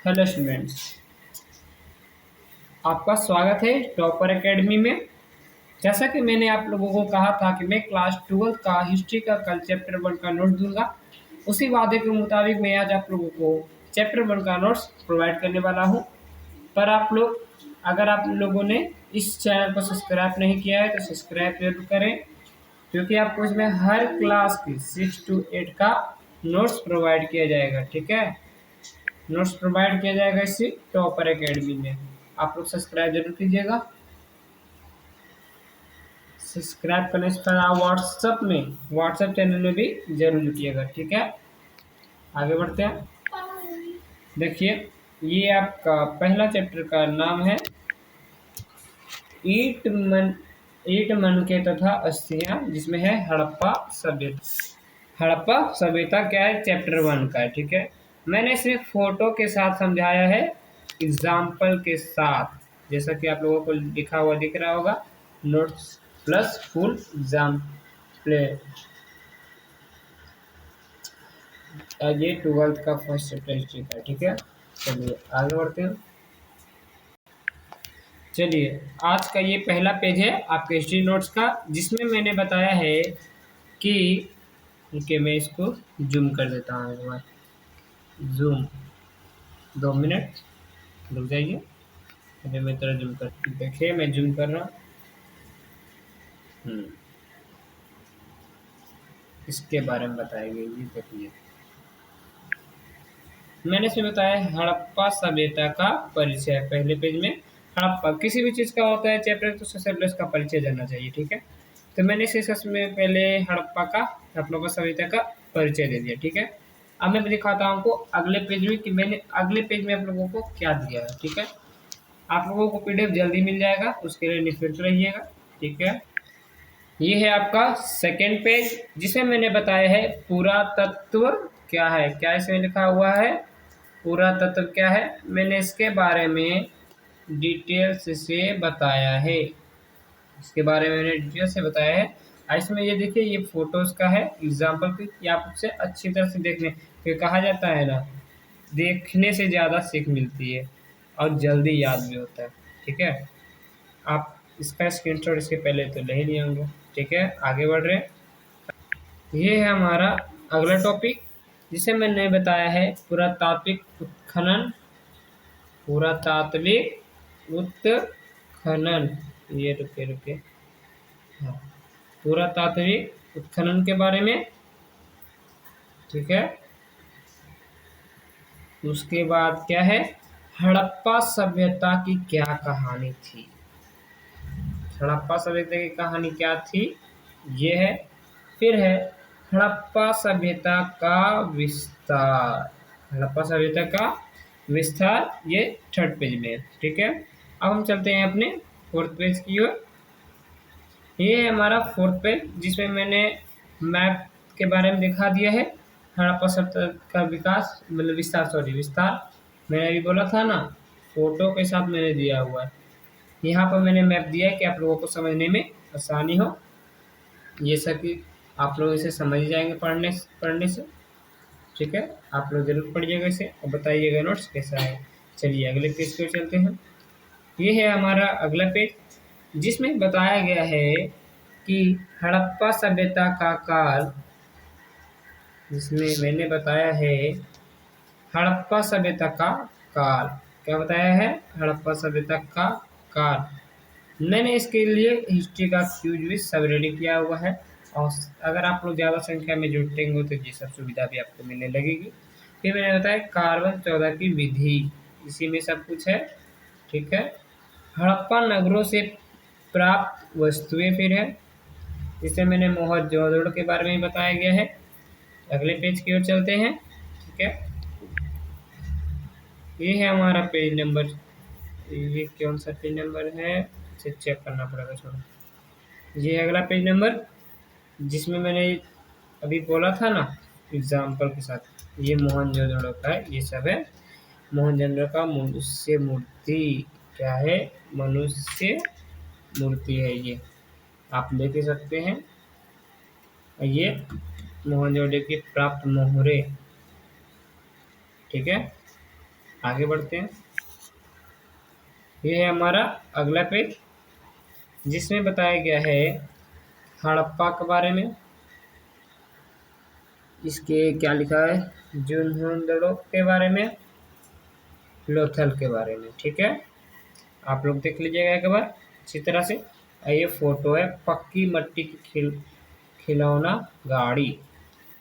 Hello students, आपका स्वागत है टॉपर एकेडमी में। जैसा कि मैंने आप लोगों को कहा था कि मैं क्लास 12 का हिस्ट्री का कल चैप्टर 1 का नोट दूंगा, उसी वादे के मुताबिक मैं आज आप लोगों को चैप्टर 1 का नोट्स प्रोवाइड करने वाला हूं। पर आप लोग, अगर आप लोगों ने इस चैनल को सब्सक्राइब नहीं किया है तो सब्सक्राइब जरूर करें, क्योंकि आपको इसमें हर क्लास की 6 to 8 का नोट्स प्रोवाइड किया जाएगा। ठीक है, नोट्स प्रोवाइड किया जाएगा इसी टॉपर एकेडमी में। आप लोग सब्सक्राइब जरूर कीजिएगा। सब्सक्राइब करने से पहले आप व्हाट्सएप चैनल में भी जरूर जुटिएगा। ठीक है, आगे बढ़ते हैं। देखिए, ये आपका पहला चैप्टर का नाम है ईट मन ईट मन के तथा अस्थियां, जिसमें है हड़प्पा सभ्यता। हड़प्पा सभ्यता क्या है, चैप्टर 1 का है। ठीक है, मैंने सिर्फ फोटो के साथ समझाया है, एग्जाम्पल के साथ, जैसा कि आप लोगों को लिखा हुआ दिख रहा होगा, नोट्स प्लस फुल एग्जाम्पल। ये 12th का फर्स्ट चैप्टर हिस्ट्री का। ठीक है, चलिए आगे बढ़ते हैं। चलिए, आज का ये पहला पेज है आपके हिस्ट्री नोट्स का, जिसमें मैंने बताया है कि मैं इसको जूम कर देता हूँ एक बार। जूम 2 मिनट रुक जाइए, अभी मैं तरह जूम कर, देखिए मैं जूम कर रहा हूँ। इसके बारे में बताएंगे, ये देखिए मैंने इसमें बताया हड़प्पा सभ्यता का परिचय। पहले पेज में हड़प्पा, किसी भी चीज का होता है चैप्टर तो सबसे पहले उसका परिचय जानना चाहिए। ठीक है, तो मैंने इस में पहले हड़प्पा सभ्यता का परिचय दे दिया। ठीक है, अब मैं दिखाता हूँ आपको अगले पेज में कि मैंने अगले पेज में आप लोगों को क्या दिया है। ठीक है, आप लोगों को पीडीएफ जल्दी मिल जाएगा, उसके लिए निश्चिंत रहिएगा। ठीक है, ये है आपका सेकेंड पेज, जिसमें मैंने बताया है पुरातत्व क्या है। क्या इसमें लिखा हुआ है, पुरातत्व क्या है, मैंने इसके बारे में डिटेल्स से बताया है। इसके बारे में मैंने डिटेल से बताया है। इसमें ये देखिए, ये फोटोज का है एग्जाम्पल की, कि आप उसे अच्छी तरह से देखने, क्योंकि कहा जाता है ना, देखने से ज़्यादा सीख मिलती है और जल्दी याद भी होता है। ठीक है, आप इसका स्क्रीनशॉट इसके पहले तो ले ही लिए होंगे। ठीक है, आगे बढ़ रहे हैं। ये है हमारा अगला टॉपिक, जिसे मैंने बताया है पुरातात्विक उत्खनन। पुरातात्विक उत्खनन, ये रुके रुके, हाँ, पुरातात्विक उत्खनन के बारे में। ठीक है, उसके बाद क्या है, हड़प्पा सभ्यता की क्या कहानी थी। हड़प्पा सभ्यता की कहानी क्या थी, ये है। फिर है हड़प्पा सभ्यता का विस्तार। हड़प्पा सभ्यता का विस्तार, ये थर्ड पेज में है। ठीक है, अब हम चलते हैं अपने फोर्थ पेज की ओर। ये है हमारा फोर्थ पेज, जिसमें मैंने मैप के बारे में दिखा दिया है। हड़प्पा सभ्यता का विकास, मतलब विस्तार, सॉरी विस्तार मैंने अभी बोला था ना, फोटो के साथ मैंने दिया हुआ है। यहाँ पर मैंने मैप दिया है कि आप लोगों को समझने में आसानी हो। ये सब कि आप लोग इसे समझ जाएंगे पढ़ने से। ठीक है, आप लोग जरूर पढ़िएगा इसे और बताइएगा नोट्स कैसा है। चलिए अगले पेज पे चलते हैं। ये है हमारा अगला पेज, जिसमें बताया गया है कि हड़प्पा सभ्यता का काल, जिसमें मैंने बताया है हड़प्पा सभ्यता का काल। क्या बताया है, हड़प्पा सभ्यता का काल। मैंने इसके लिए हिस्ट्री का क्यूज भी सब रेडी किया हुआ है, और अगर आप लोग ज़्यादा संख्या में जुटेंगे तो ये सब सुविधा भी आपको मिलने लगेगी। फिर मैंने बताया कार्बन 14 की विधि, इसी में सब कुछ है। ठीक है, हड़प्पा नगरों से प्राप्त वस्तुएं फिर है, जिससे मैंने मोहनजोदड़ो के बारे में बताया गया है। अगले पेज की ओर चलते हैं। ठीक है, ये है हमारा पेज नंबर, ये कौन सा पेज नंबर है, इसे चेक करना पड़ेगा थोड़ा। ये अगला पेज नंबर, जिसमें मैंने अभी बोला था ना एग्जाम्पल के साथ, ये मोहनजोदड़ो का है, ये सब है मोहनजोदड़ो का मनुष्य मूर्ति। क्या है, मनुष्य मूर्ति है, ये आप देख ही सकते हैं। ये मोहनजोदड़ो की प्राप्त मोहरे। ठीक है, आगे बढ़ते हैं। ये है हमारा अगला पेज, जिसमें बताया गया है हड़प्पा के बारे में। इसके क्या लिखा है, जोहोदड़ो के बारे में, लोथल के बारे में। ठीक है, आप लोग देख लीजिएगा एक बार अच्छी तरह से। ये फोटो है पक्की मट्टी की खिलौना गाड़ी।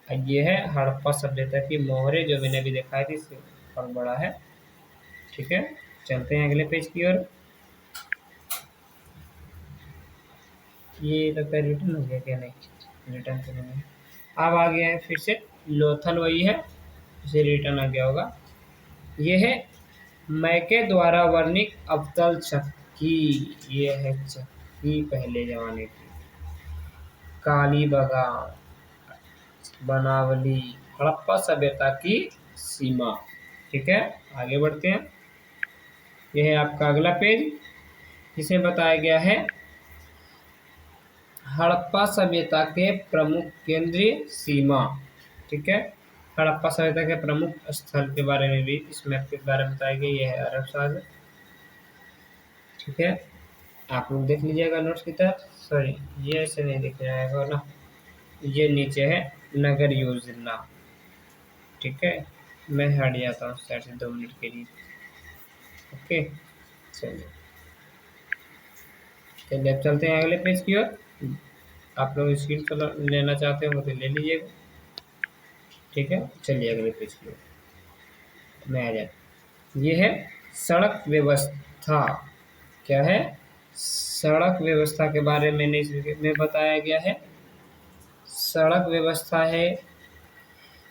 ये है हड़प्पा सभ्यता की मोहरे, जो मैंने अभी दिखाई थी, इससे और बड़ा है। ठीक है, चलते हैं अगले पेज की ओर। ये लगता है रिटर्न हो गया क्या, नहीं रिटर्न तो नहीं है। अब आ गया है फिर से लोथल, वही है, इसे रिटर्न आ गया होगा। ये है मैके द्वारा वर्णित अवतल चक्की। ये है चक्की पहले जमाने की। काली बगान, बनावली, हड़प्पा सभ्यता की सीमा। ठीक है, आगे बढ़ते हैं। यह है आपका अगला पेज, जिसमें बताया गया है हड़प्पा सभ्यता के प्रमुख केंद्रीय सीमा। ठीक है, हड़प्पा सभ्यता के प्रमुख स्थल के बारे में भी इस मैप के बारे में बताया गया। यह है अरब सागर। ठीक है, आप लोग देख लीजिएगा नोट्स की तरफ। सॉरी, ये ऐसे नहीं दिख जाएगा ना, ये नीचे है नगर योजना। ठीक है, मैं हट जाता हूँ साइड से 2 मिनट के लिए। ओके, चलिए चलिए अब चलते हैं अगले पेज की ओर। आप लोग स्क्रीन पर लेना चाहते हो तो ले लीजिएगा। ठीक है, चलिए अगले पेज की ओर मैं आ जाता। ये है सड़क व्यवस्था। क्या है, सड़क व्यवस्था के बारे में में बताया गया है। सड़क व्यवस्था है,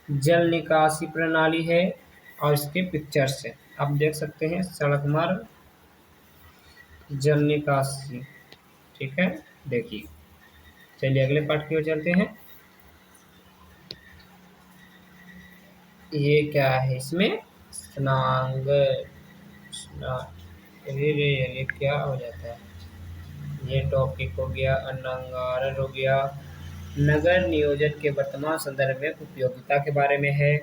जल निकासी प्रणाली है, और इसके पिक्चर्स है, आप देख सकते हैं। सड़क मार्ग, जल निकासी। ठीक है, देखिए। चलिए अगले पार्ट की ओर चलते हैं। ये क्या है, इसमें स्नानगर, अरे ये क्या हो जाता है। ये टॉपिक हो गया, अन्नंगारर हो गया। नगर नियोजन के वर्तमान संदर्भ में उपयोगिता के बारे में है।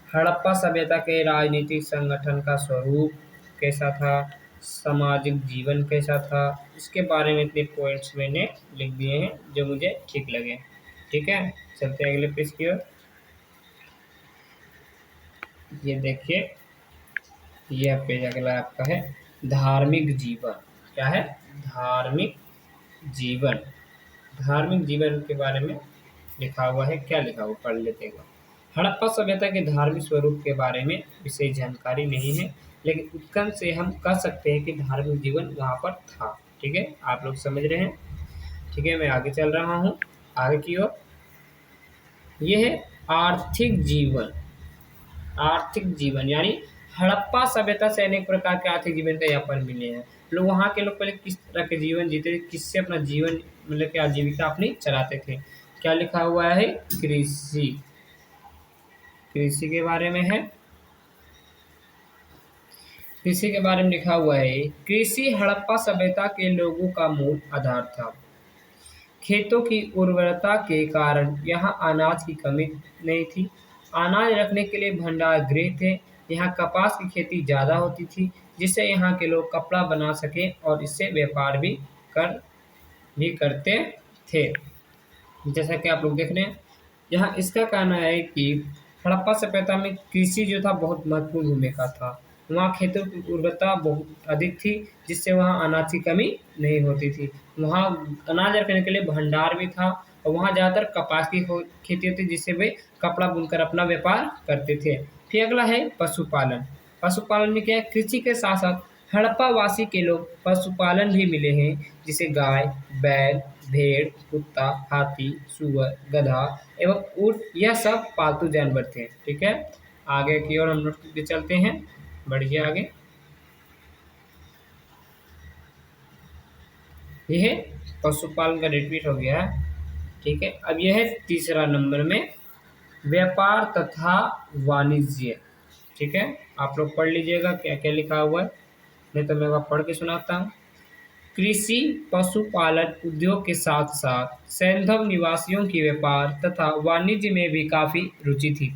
हड़प्पा सभ्यता के राजनीतिक संगठन का स्वरूप कैसा था, सामाजिक जीवन कैसा था, इसके बारे में इतने पॉइंट्स मैंने लिख दिए हैं जो मुझे ठीक लगे। ठीक है, चलते हैं अगले पेज की ओर। ये देखिए, यह पेज अगला आपका है धार्मिक जीवन। क्या है, धार्मिक जीवन। धार्मिक जीवन के बारे में लिखा हुआ है। क्या लिखा हुआ, पढ़ लेते हैं। हड़प्पा सभ्यता के धार्मिक स्वरूप के बारे में विशेष जानकारी नहीं है, लेकिन उत्कन से हम कह सकते हैं कि धार्मिक जीवन वहाँ पर था। ठीक है, आप लोग समझ रहे हैं। ठीक है, मैं आगे चल रहा हूँ आगे की ओर। यह है आर्थिक जीवन। आर्थिक जीवन यानी हड़प्पा सभ्यता से अनेक प्रकार के आर्थिक जीवन का यापन मिले हैं। लोग, वहाँ के लोग पहले किस तरह के जीवन जीते थे, किससे अपना जीवन मतलब कि आजीविका अपनी चलाते थे। क्या लिखा हुआ है, कृषि। कृषि के बारे में है। कृषि के बारे में लिखा हुआ है, कृषि हड़प्पा सभ्यता के लोगों का मूल आधार था। खेतों की उर्वरता के कारण यहाँ अनाज की कमी नहीं थी। अनाज रखने के लिए भंडार गृह थे। यहाँ कपास की खेती ज़्यादा होती थी, जिससे यहाँ के लोग कपड़ा बना सकें और इससे व्यापार भी करते थे। जैसा कि आप लोग देख रहे हैं, यहाँ इसका कहना है कि हड़प्पा सभ्यता में कृषि जो था बहुत महत्वपूर्ण भूमिका था। वहाँ खेतों की उर्वरता बहुत अधिक थी, जिससे वहाँ अनाज की कमी नहीं होती थी। वहाँ अनाज रखने के लिए भंडार भी था, और वहाँ ज़्यादातर कपास की खेती होती, जिससे वे कपड़ा बुनकर अपना व्यापार करते थे। फिर अगला है पशुपालन। पशुपालन में क्या है, कृषि के साथ साथ हड़प्पा वासी के लोग पशुपालन भी मिले हैं, जिसे गाय, बैल, भेड़, कुत्ता, हाथी, सूअर, गधा एवं ऊँट, यह सब पालतू जानवर थे। ठीक है, आगे की ओर हम लोग चलते हैं, बढ़िए आगे। यह है पशुपालन का रिपीट हो गया है। ठीक है, अब यह है तीसरा नंबर में व्यापार तथा वाणिज्य। ठीक है, आप लोग पढ़ लीजिएगा क्या क्या लिखा हुआ है, नहीं तो मैं पढ़ के सुनाता हूँ। कृषि, पशुपालन उद्योग के साथ साथ सैंधव निवासियों की व्यापार तथा वाणिज्य में भी काफ़ी रुचि थी।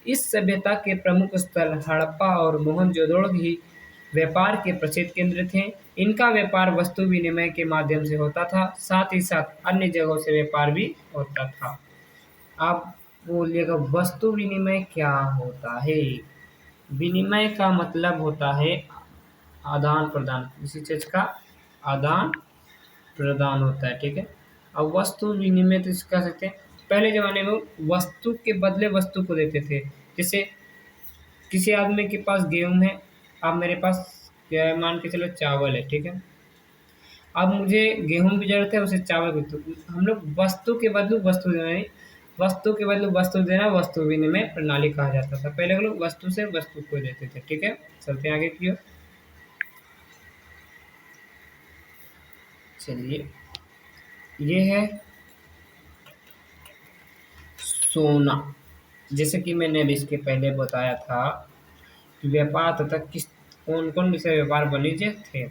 इस सभ्यता के प्रमुख स्थल हड़प्पा और मोहनजोदड़ो ही व्यापार के प्रसिद्ध केंद्र थे। इनका व्यापार वस्तु विनिमय के माध्यम से होता था, साथ ही साथ अन्य जगहों से व्यापार भी होता था। आप बोलिएगा वस्तु विनिमय क्या होता है? विनिमय का मतलब होता है आदान प्रदान, किसी चीज का आदान प्रदान होता है, ठीक है। अब वस्तु विनिमय तो कह सकते हैं पहले जमाने में वस्तु के बदले वस्तु को देते थे। जैसे किसी आदमी के पास गेहूं है, अब मेरे पास क्या है, मान के चलो चावल है, ठीक है। अब मुझे गेहूं की जरूरत है, उसे चावल की, तो हम लोग वस्तु के बदले वस्तु देना, वस्तु के बदले वस्तु देना वस्तु विनिमय प्रणाली कहा जाता था। पहले हम लोग वस्तु से वस्तु को देते थे, ठीक है। चलते हैं आगे की ओर। चलिए, ये है सोना। जैसे कि मैंने अभी इसके पहले बताया था कि व्यापार तथा किस कौन कौन विषय व्यापार वाणिज्य थे,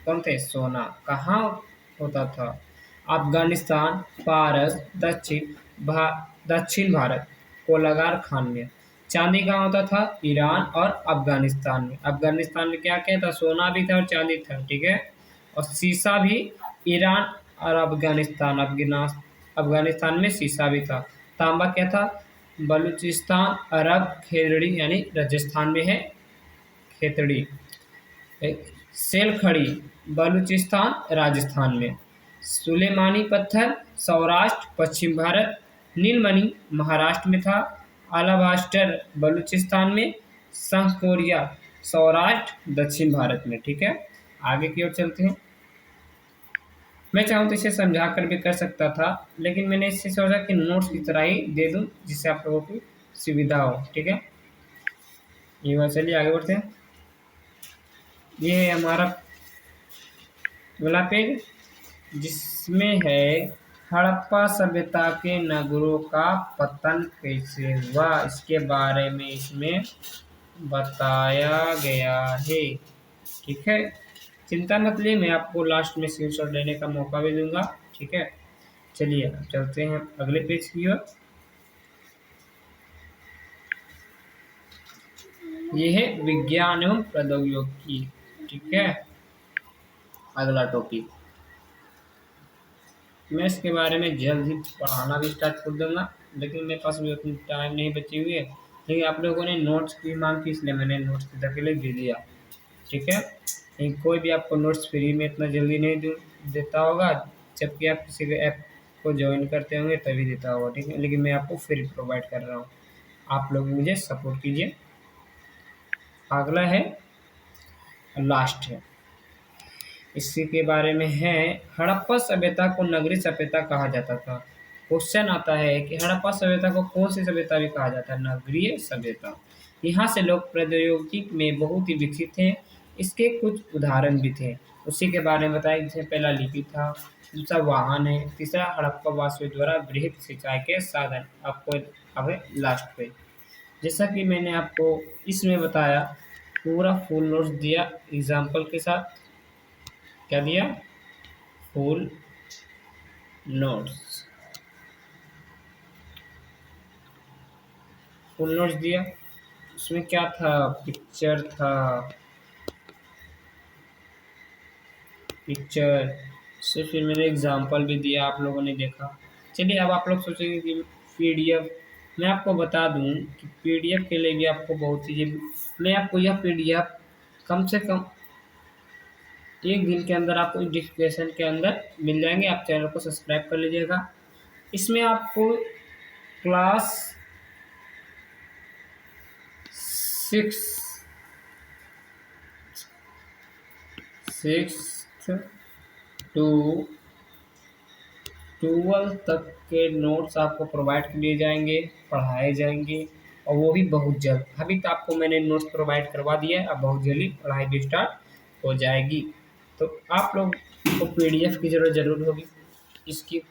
कौन थे? सोना। कहाँ होता था? अफगानिस्तान, पारस, दक्षिण भारत, कोलागार खान में। चांदी कहाँ होता था? ईरान और अफगानिस्तान में। अफगानिस्तान में क्या क्या था? सोना भी था और चांदी था, ठीक है। और सीसा भी ईरान और अफगानिस्तान में सीसा भी था। तांबा क्या था? बलूचिस्तान, अरब खेतड़ी यानी राजस्थान में है खेतड़ी। सेल खड़ी बलूचिस्तान राजस्थान में। सुलेमानी पत्थर सौराष्ट्र पश्चिम भारत। नीलमणि महाराष्ट्र में था। अलाबास्टर बलूचिस्तान में। शंखकोरिया सौराष्ट्र दक्षिण भारत में, ठीक है। आगे की ओर चलते हैं। मैं चाहूँ तो इसे समझा कर भी कर सकता था, लेकिन मैंने इससे सोचा कि नोट्स की तरह ही दे दूं जिससे आप लोगों की सुविधा हो, ठीक है। ये बात, चलिए आगे बढ़ते हैं। ये है हमारा अगला पेज, जिसमें है हड़प्पा सभ्यता के नगरों का पतन कैसे हुआ, इसके बारे में इसमें बताया गया है, ठीक है। चिंता मत लिए, मैं आपको लास्ट में स्क्रीनशॉट लेने का मौका भी दूंगा, ठीक है। चलिए चलते हैं अगले पेज की ओर। ये है विज्ञान एवं प्रौद्योगिकी, ठीक है। अगला टॉपिक, मैं इसके बारे में जल्द ही पढ़ाना भी स्टार्ट कर दूंगा, लेकिन मेरे पास भी उतनी टाइम नहीं बची हुई है। लेकिन आप लोगों ने नोट्स की मांग की, इसलिए मैंने नोट्स की तकलीफ दे दिया, ठीक है। लेकिन कोई भी आपको नोट्स फ्री में इतना जल्दी नहीं देता होगा, जबकि आप किसी भी ऐप को ज्वाइन करते होंगे तभी देता होगा, ठीक है। लेकिन मैं आपको फ्री प्रोवाइड कर रहा हूँ, आप लोग मुझे सपोर्ट कीजिए। अगला है, लास्ट है, इसी के बारे में है, हड़प्पा सभ्यता को नगरीय सभ्यता कहा जाता था। क्वेश्चन आता है कि हड़प्पा सभ्यता को कौन सी सभ्यता भी कहा जाता है? नगरीय सभ्यता। यहाँ से लोग प्रौद्योगिकी में बहुत ही विकसित थे। इसके कुछ उदाहरण भी थे, उसी के बारे में बताया। जैसे पहला लिपि था, दूसरा वाहन है, तीसरा हड़प्पा वासियों द्वारा वृहद सिंचाई के साधन। आपको अब लास्ट पे, जैसा कि मैंने आपको इसमें बताया, पूरा फुल नोट्स दिया एग्जाम्पल के साथ। क्या दिया? फुल नोट्स, फुल नोट्स दिया। उसमें क्या था? पिक्चर था, पिक्चर से फिर मैंने एग्जाम्पल भी दिया, आप लोगों ने देखा। चलिए, अब आप लोग सोचेंगे कि पीडीएफ, मैं आपको बता दूं कि पीडीएफ के लिए भी आपको बहुत चीज़ें, मैं आपको यह पीडीएफ कम से कम एक दिन के अंदर आपको डिस्क्रिप्शन के अंदर मिल जाएंगे। आप चैनल को सब्सक्राइब कर लीजिएगा। इसमें आपको क्लास 6 टू 12 तक के नोट्स आपको प्रोवाइड किए जाएंगे, पढ़ाए जाएंगे, और वो भी बहुत जल्द। अभी तो आपको मैंने नोट्स प्रोवाइड करवा दिया है, अब बहुत जल्दी पढ़ाई भी स्टार्ट हो जाएगी। तो आप लोग को पीडीएफ की ज़रूर होगी इसकी।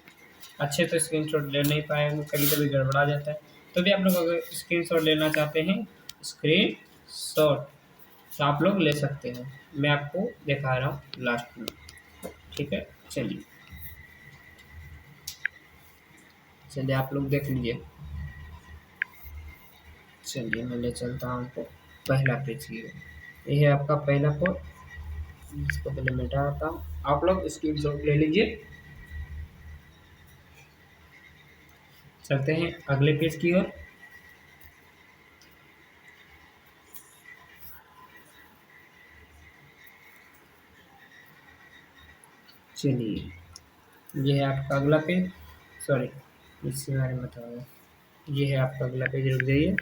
अच्छे तो स्क्रीनशॉट ले नहीं पाए होंगे, कभी कभी गड़बड़ा जाता है, तो भी आप लोग अगर स्क्रीनशॉट लेना चाहते हैं, स्क्रीनशॉट तो आप लोग ले सकते हैं। मैं आपको दिखा रहा हूँ लास्ट में, ठीक है। चलिए चलिए आप लोग देख लीजिए। चलिए मैं ले चलता हूँ आपको पहला पेज की ओर। ये है आपका पहला कोड। इसको पहले मिटा देता हूँ, आप लोग स्क्रीनशॉट ले लीजिए। चलते हैं अगले पेज की ओर। चलिए ये है आपका अगला पेज। सॉरी, इसके बारे में बताओ। ये है आपका अगला पेज, रुक जाइए।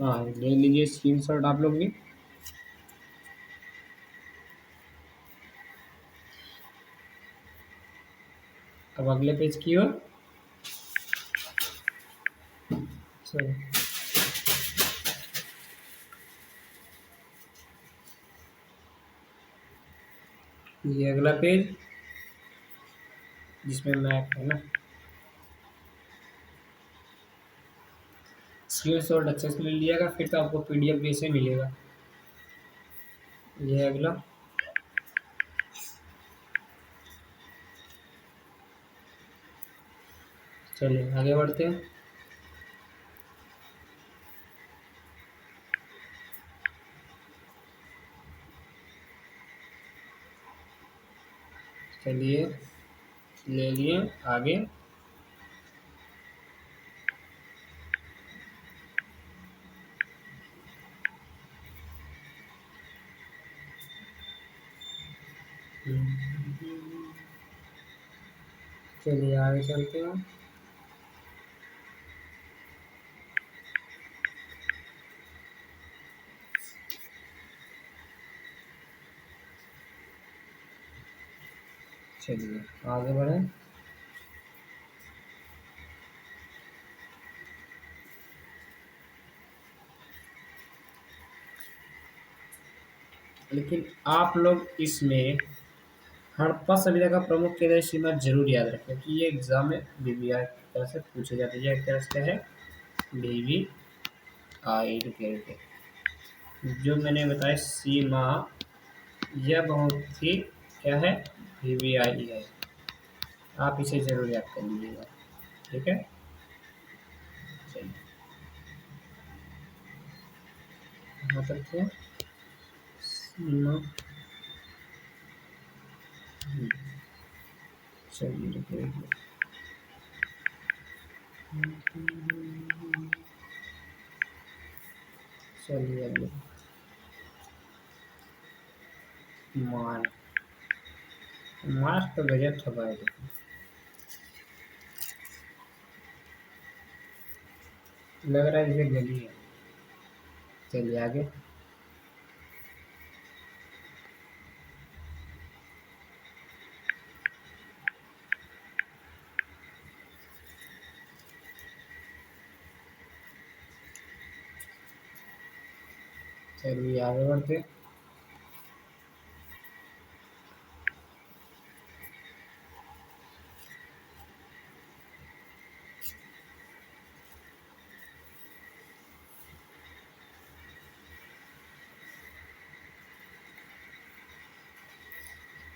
हाँ ले लीजिए स्क्रीनशॉट आप लोग भी। अब अगले पेज की ओर। सॉरी, ये अगला पेज जिसमें मैप है ना। स्क्रीनशॉट अच्छे से ले लिएगा, फिर तो आपको पीडीएफ भी ऐसे मिलेगा। ये है अगला। चलिए आगे बढ़ते हैं। चलिए ले लिए आगे। चलिए आगे चलते हैं। चलिए आगे बढ़े। लेकिन आप लोग इसमें हड़प्पा सभ्यता का प्रमुख केंद्र सीमा जरूर याद रखें, क्योंकि ये एग्जाम में बीबीआई की तरफ से पूछे जाते हैं। एक तरह से है बीबीआई के जो मैंने बताया सीमा, यह बहुत ही क्या है, बीबीआई है। आप इसे जरूर याद कर लीजिएगा, ठीक है। चलिए यहाँ तक है सीमा। चलिए रुकिए। चलिए अगले। मान मार्क्स तो गजब छपा है, लेकिन लग रहा है जैसे गली है। चलिए आगे। चलिए आगे बढ़ते।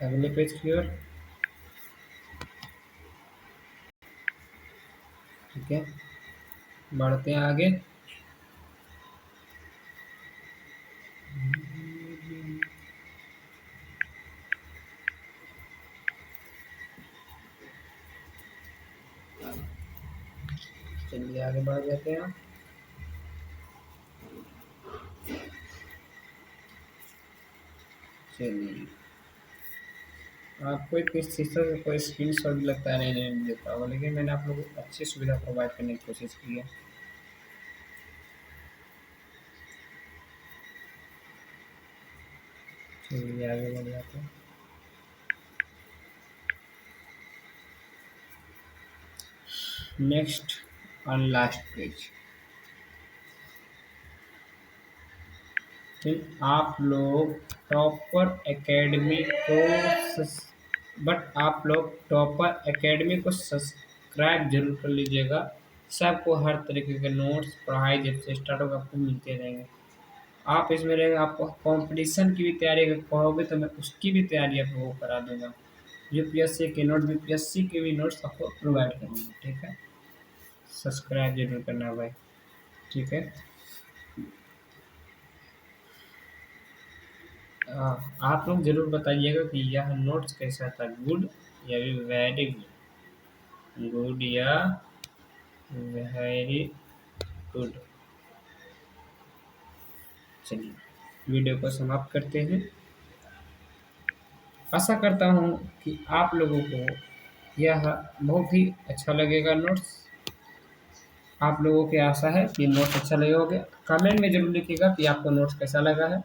अगले पेज की ओर, ठीक है। बढ़ते हैं आगे। चलिए आगे बढ़ जाते हैं। चलिए आपको एक इस चीज़ से कोई स्क्रीन शॉट भी लगता है नहीं देता होगा, लेकिन मैंने आप लोगों को अच्छी सुविधा प्रोवाइड करने की कोशिश की है। चलिए आगे बढ़ जाते हैं। नेक्स्ट और लास्ट पेज। फिर आप लोग टॉपर एकेडमी को आप लोग टॉपर एकेडमी को सब्सक्राइब जरूर कर लीजिएगा। सबको हर तरीके के नोट्स पढ़ाई जब से स्टार्ट होगा आपको मिलते रहेंगे। आप इसमें रहेंगे, आपको कंपटीशन की भी तैयारी अगर कहोगे तो मैं उसकी भी तैयारी आपको करा दूंगा। यूपीएससी के नोट, बीपीएससी के भी नोट्स आपको प्रोवाइड करूँगा, ठीक है। सब्सक्राइब जरूर करना भाई, ठीक है। आप लोग ज़रूर बताइएगा कि यह नोट्स कैसा था, गुड या वेरी गुड, गुड या वेरी गुड। चलिए वीडियो को समाप्त करते हैं। आशा करता हूँ कि आप लोगों को यह बहुत ही अच्छा लगेगा नोट्स। आप लोगों की आशा है कि नोट्स अच्छा लगेगा होगा। कमेंट में ज़रूर लिखिएगा कि आपको नोट्स कैसा लगा है।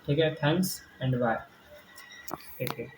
ठीक है, thanks and bye, take care.